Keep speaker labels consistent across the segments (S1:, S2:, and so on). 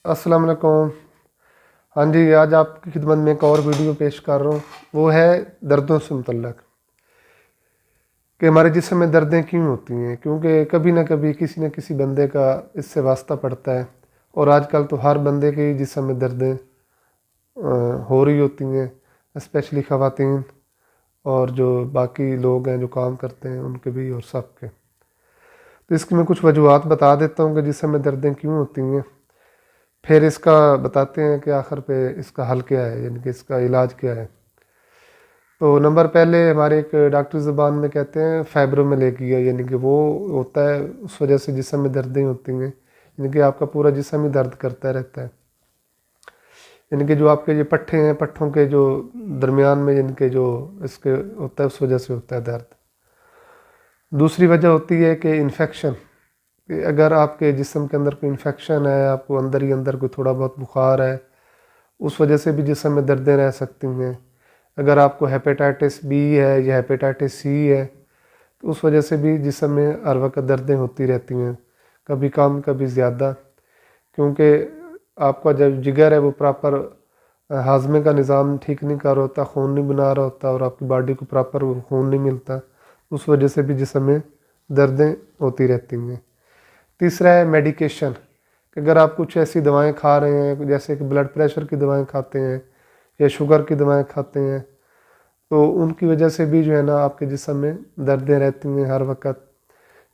S1: السلام علیکم۔ ہاں جی، آج آپ کی خدمت میں ایک اور ویڈیو پیش کر رہا ہوں، وہ ہے دردوں سے متعلق کہ ہمارے جسم میں دردیں کیوں ہوتی ہیں، کیونکہ کبھی نہ کبھی کسی نہ کسی بندے کا اس سے واسطہ پڑتا ہے، اور آج کل تو ہر بندے کے جسم میں دردیں ہو رہی ہوتی ہیں، اسپیشلی خواتین اور جو باقی لوگ ہیں جو کام کرتے ہیں ان کے بھی اور سب کے۔ تو اس کی میں کچھ وجوہات بتا دیتا ہوں کہ جسم میں دردیں کیوں ہوتی ہیں، پھر اس کا بتاتے ہیں کہ آخر پہ اس کا حل کیا ہے، یعنی کہ اس کا علاج کیا ہے۔ تو نمبر پہلے ہمارے ایک ڈاکٹری زبان میں کہتے ہیں فائبرومیلیگیا، یعنی کہ وہ ہوتا ہے اس وجہ سے جسم میں دردیں ہوتی ہیں، یعنی کہ آپ کا پورا جسم ہی درد کرتا رہتا ہے، یعنی کہ جو آپ کے یہ پٹھے ہیں، پٹھوں کے جو درمیان میں یعنی کہ جو اس کے ہوتا ہے اس وجہ سے ہوتا ہے درد۔ دوسری وجہ ہوتی ہے کہ انفیکشن، کہ اگر آپ کے جسم کے اندر کوئی انفیکشن ہے، آپ کو اندر ہی اندر کوئی تھوڑا بہت بخار ہے، اس وجہ سے بھی جسم میں دردیں رہ سکتی ہیں۔ اگر آپ کو ہیپیٹائٹس بی ہے یا ہیپیٹائٹس سی ہے تو اس وجہ سے بھی جسم میں ہر وقت دردیں ہوتی رہتی ہیں، کبھی کم کبھی زیادہ، کیونکہ آپ کا جب جگر ہے وہ پراپر ہاضمے کا نظام ٹھیک نہیں کر رہا ہوتا، خون نہیں بنا رہا ہوتا، اور آپ کی باڈی کو پراپر خون نہیں ملتا، اس وجہ سے بھی جسم میں دردیں ہوتی رہتی ہیں۔ تیسرا ہے میڈیکیشن، کہ اگر آپ کچھ ایسی دوائیں کھا رہے ہیں جیسے کہ بلڈ پریشر کی دوائیں کھاتے ہیں یا شوگر کی دوائیں کھاتے ہیں، تو ان کی وجہ سے بھی جو ہے نا آپ کے جسم میں دردیں رہتی ہیں ہر وقت۔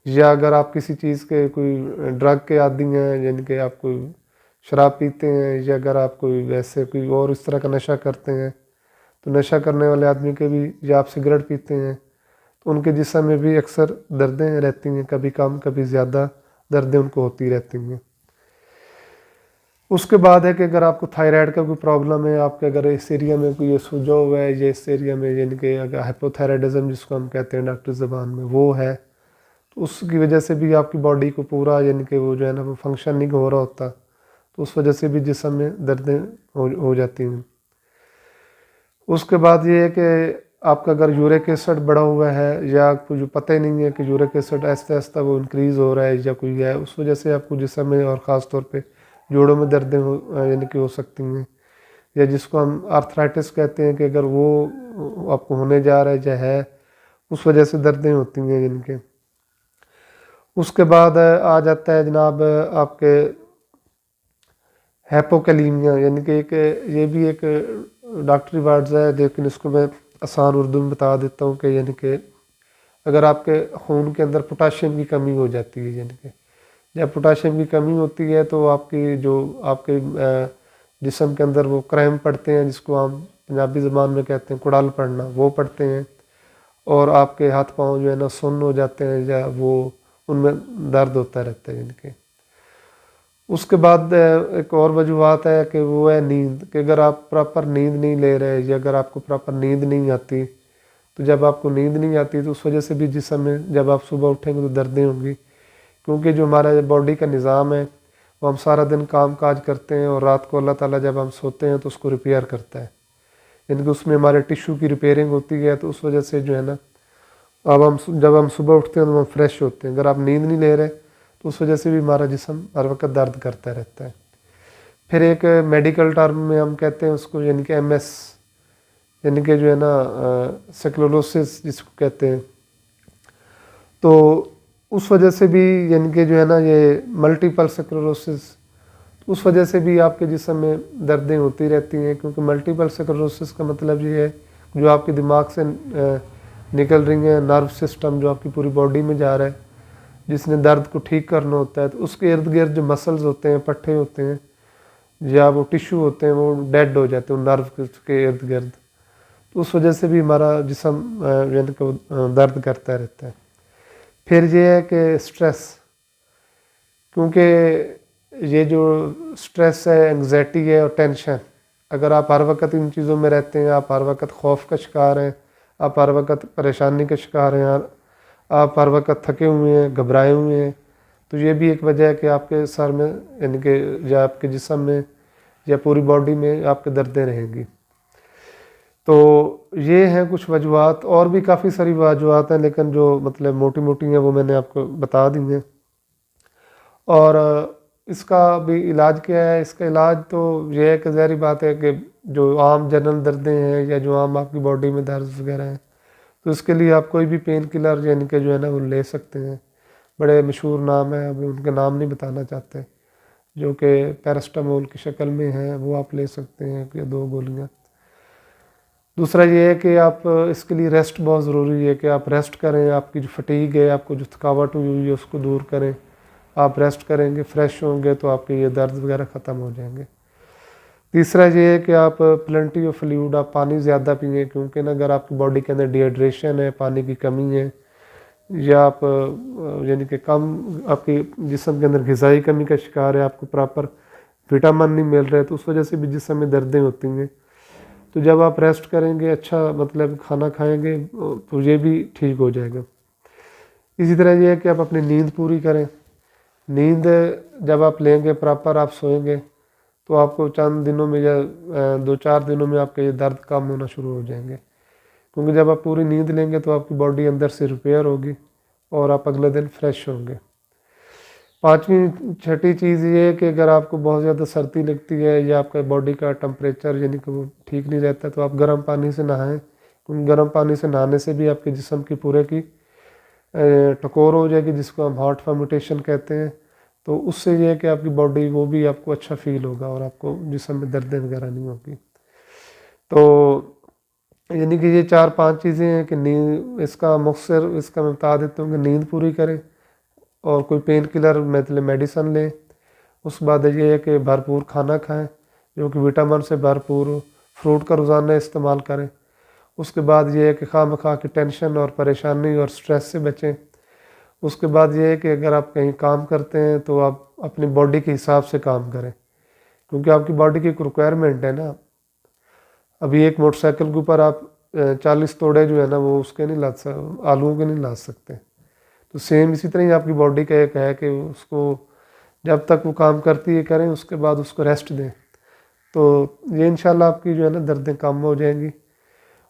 S1: یا اگر آپ کسی چیز کے کوئی ڈرگ کے عادی ہیں، یعنی کہ آپ کوئی شراب پیتے ہیں، یا اگر آپ کوئی ویسے کوئی اور اس طرح کا نشہ کرتے ہیں، تو نشہ کرنے والے آدمی کے بھی، یا آپ سگریٹ پیتے ہیں تو ان کے جسم میں بھی اکثر دردیں رہتی ہیں، کبھی کم کبھی زیادہ دردیں ان کو ہوتی رہتی ہیں۔ اس کے بعد ہے کہ اگر آپ کو تھائرائڈ کا کوئی پرابلم ہے، آپ کے اگر اس ایریا میں کوئی یہ سوجا ہوا ہے، یا اس ایریا میں یعنی کہ اگر ہائپوتھائرائڈزم جس کو ہم کہتے ہیں ڈاکٹری زبان میں وہ ہے، تو اس کی وجہ سے بھی آپ کی باڈی کو پورا یعنی کہ وہ جو ہے نا وہ فنکشن نہیں ہو رہا ہوتا، تو اس وجہ سے بھی جسم میں دردیں ہو جاتی ہیں۔ اس کے بعد یہ ہے کہ آپ کا اگر یورک ایسڈ بڑھا ہوا ہے، یا آپ کو جو پتہ ہی نہیں ہے کہ یورک ایسڈ آہستہ آہستہ وہ انکریز ہو رہا ہے یا کوئی ہے، اس وجہ سے آپ کو جسم میں اور خاص طور پہ جوڑوں میں دردیں یعنی کہ ہو سکتی ہیں، یا جس کو ہم آرتھرائٹس کہتے ہیں، کہ اگر وہ آپ کو ہونے جا رہا ہے یا ہے، اس وجہ سے دردیں ہوتی ہیں یعنی کہ۔ اس کے بعد آ جاتا ہے جناب آپ کے ہیپوکیلیمیا، یعنی کہ یہ بھی ایک ڈاکٹری ورڈز ہے، لیکن اس کو میں آسان اردو میں بتا دیتا ہوں کہ یعنی کہ اگر آپ کے خون کے اندر پوٹاشیم کی کمی ہو جاتی ہے، یعنی کہ جب پوٹاشیم کی کمی ہوتی ہے تو آپ کی جو آپ کے جسم کے اندر وہ کرائم پڑتے ہیں، جس کو ہم پنجابی زبان میں کہتے ہیں کڑال پڑنا، وہ پڑتے ہیں، اور آپ کے ہاتھ پاؤں جو ہے نا سن ہو جاتے ہیں، یا وہ ان میں درد ہوتا رہتا ہے یعنی کہ۔ اس کے بعد ایک اور وجوہات ہے کہ وہ ہے نیند، کہ اگر آپ پراپر نیند نہیں لے رہے، یا اگر آپ کو پراپر نیند نہیں آتی، تو جب آپ کو نیند نہیں آتی تو اس وجہ سے بھی جسم میں جب آپ صبح اٹھیں گے تو دردیں ہوں گی، کیونکہ جو ہمارا باڈی کا نظام ہے وہ ہم سارا دن کام کاج کرتے ہیں، اور رات کو اللہ تعالیٰ جب ہم سوتے ہیں تو اس کو ریپیئر کرتا ہے، یعنی کہ اس میں ہمارے ٹیشو کی ریپیئرنگ ہوتی ہے، تو اس وجہ سے جو ہے نا اب جب ہم صبح اٹھتے ہیں تو ہم فریش ہوتے ہیں۔ اگر آپ نیند نہیں لے رہے تو اس وجہ سے بھی ہمارا جسم ہر وقت درد کرتا رہتا ہے۔ پھر ایک میڈیکل ٹرم میں ہم کہتے ہیں اس کو، یعنی کہ MS، یعنی کہ جو ہے نا سکلروسس جس کو کہتے ہیں، تو اس وجہ سے بھی یعنی کہ جو ہے نا یہ ملٹیپل سکلروسس، اس وجہ سے بھی آپ کے جسم میں دردیں ہوتی رہتی ہیں، کیونکہ ملٹیپل سکلروسس کا مطلب یہ ہے جو آپ کے دماغ سے نکل رہی ہیں نرو سسٹم جو آپ کی پوری باڈی میں جا رہا ہے، جس نے درد کو ٹھیک کرنا ہوتا ہے، تو اس کے ارد گرد جو مسلز ہوتے ہیں، پٹھے ہوتے ہیں، یا وہ ٹیشو ہوتے ہیں، وہ ڈیڈ ہو جاتے ہیں نرو کے ارد گرد، تو اس وجہ سے بھی ہمارا جسم یعنی کہ درد کرتا رہتا ہے۔ پھر یہ ہے کہ سٹریس، کیونکہ یہ جو سٹریس ہے، انگزائٹی ہے اور ٹینشن، اگر آپ ہر وقت ان چیزوں میں رہتے ہیں، آپ ہر وقت خوف کا شکار ہیں، آپ ہر وقت پریشانی کا شکار ہیں، آپ ہر وقت تھکے ہوئے ہیں، گھبرائے ہوئے ہیں، تو یہ بھی ایک وجہ ہے کہ آپ کے سر میں یعنی کہ یا آپ کے جسم میں یا پوری باڈی میں آپ کے دردیں رہیں گی۔ تو یہ ہیں کچھ وجوہات، اور بھی کافی ساری وجوہات ہیں، لیکن جو مطلب موٹی موٹی ہیں وہ میں نے آپ کو بتا دی ہیں۔ اور اس کا بھی علاج کیا ہے؟ اس کا علاج تو یہ ہے کہ ظاہری بات ہے کہ جو عام جنرل دردیں ہیں یا جو عام آپ کی باڈی میں درد وغیرہ ہیں، تو اس کے لیے آپ کوئی بھی پین کلر یعنی کہ جو ہے نا وہ لے سکتے ہیں. بڑے مشہور نام ہیں، ابھی ان کے نام نہیں بتانا چاہتے، جو کہ پیراسٹامول کی شکل میں ہیں، وہ آپ لے سکتے ہیں کہ 2 گولیاں. دوسرا یہ ہے کہ آپ اس کے لیے ریسٹ بہت ضروری ہے کہ آپ ریسٹ کریں. آپ کی جو فٹیگ ہے، آپ کو جو تھکاوٹ ہوئی ہے اس کو دور کریں. آپ ریسٹ کریں گے، فریش ہوں گے تو آپ کے یہ درد وغیرہ ختم ہو جائیں گے. تیسرا یہ ہے کہ آپ پلنٹی آف فلوئڈ، آپ پانی زیادہ پئیں، کیونکہ نا اگر آپ کی باڈی کے اندر ڈی ہائیڈریشن ہے، پانی کی کمی ہے، یا آپ یعنی کہ کم آپ کی جسم کے اندر غذائی کمی کا شکار ہے، آپ کو پراپر وٹامن نہیں مل رہے، تو اس وجہ سے بھی جسم میں دردیں ہوتی ہیں. تو جب آپ ریسٹ کریں گے، اچھا مطلب کھانا کھائیں گے، تو یہ بھی ٹھیک ہو جائے گا. اسی طرح یہ ہے کہ آپ اپنی نیند پوری کریں. نیند جب آپ لیں گے، پراپر آپ سوئیں گے، تو آپ کو چند دنوں میں یا 2-4 دنوں میں آپ کے یہ درد کم ہونا شروع ہو جائیں گے. کیونکہ جب آپ پوری نیند لیں گے تو آپ کی باڈی اندر سے ریپیئر ہوگی اور آپ اگلے دن فریش ہوں گے. 5ویں چیز یہ ہے کہ اگر آپ کو بہت زیادہ سردی لگتی ہے یا آپ کا باڈی کا ٹمپریچر یعنی کہ وہ ٹھیک نہیں رہتا، تو آپ گرم پانی سے نہائیں. کیونکہ گرم پانی سے نہانے سے بھی آپ کے جسم کی پورے کی ٹکور ہو جائے گی، جس کو ہم ہارٹ فرمیٹیشن کہتے ہیں. تو اس سے یہ ہے کہ آپ کی باڈی وہ بھی آپ کو اچھا فیل ہوگا اور آپ کو جسم میں دردیں وغیرہ نہیں ہوگی. تو یعنی کہ یہ 4-5 چیزیں ہیں کہ نیند، اس کا مختصر اس کا میں بتا دیتا ہوں کہ نیند پوری کریں اور کوئی پین کلر مطلب میڈیسن لیں. اس کے بعد یہ ہے کہ بھرپور کھانا کھائیں جو کہ وٹامن سے بھرپور ہو. فروٹ کا روزانہ استعمال کریں. اس کے بعد یہ ہے کہ خواہ مخواہ کی ٹینشن اور پریشانی اور سٹریس سے بچیں. اس کے بعد یہ ہے کہ اگر آپ کہیں کام کرتے ہیں تو آپ اپنی باڈی کے حساب سے کام کریں، کیونکہ آپ کی باڈی کی ایک ریکوائرمنٹ ہے نا. ابھی ایک موٹر سائیکل کے اوپر آپ 40 توڑے جو ہے نا وہ اس کے نہیں لاد سکتے، آلوؤں کے نہیں لاد سکتے. تو سیم اسی طرح ہی آپ کی باڈی کا ایک ہے کہ اس کو جب تک وہ کام کرتی ہے کریں، اس کے بعد اس کو ریسٹ دیں. تو یہ انشاءاللہ آپ کی جو ہے نا دردیں کم ہو جائیں گی.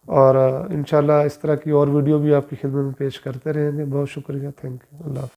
S1: اور انشاءاللہ اس طرح کی اور ویڈیو بھی آپ کی خدمت میں پیش کرتے رہیں گے. بہت شکریہ. Thank you. اللہ حافظ.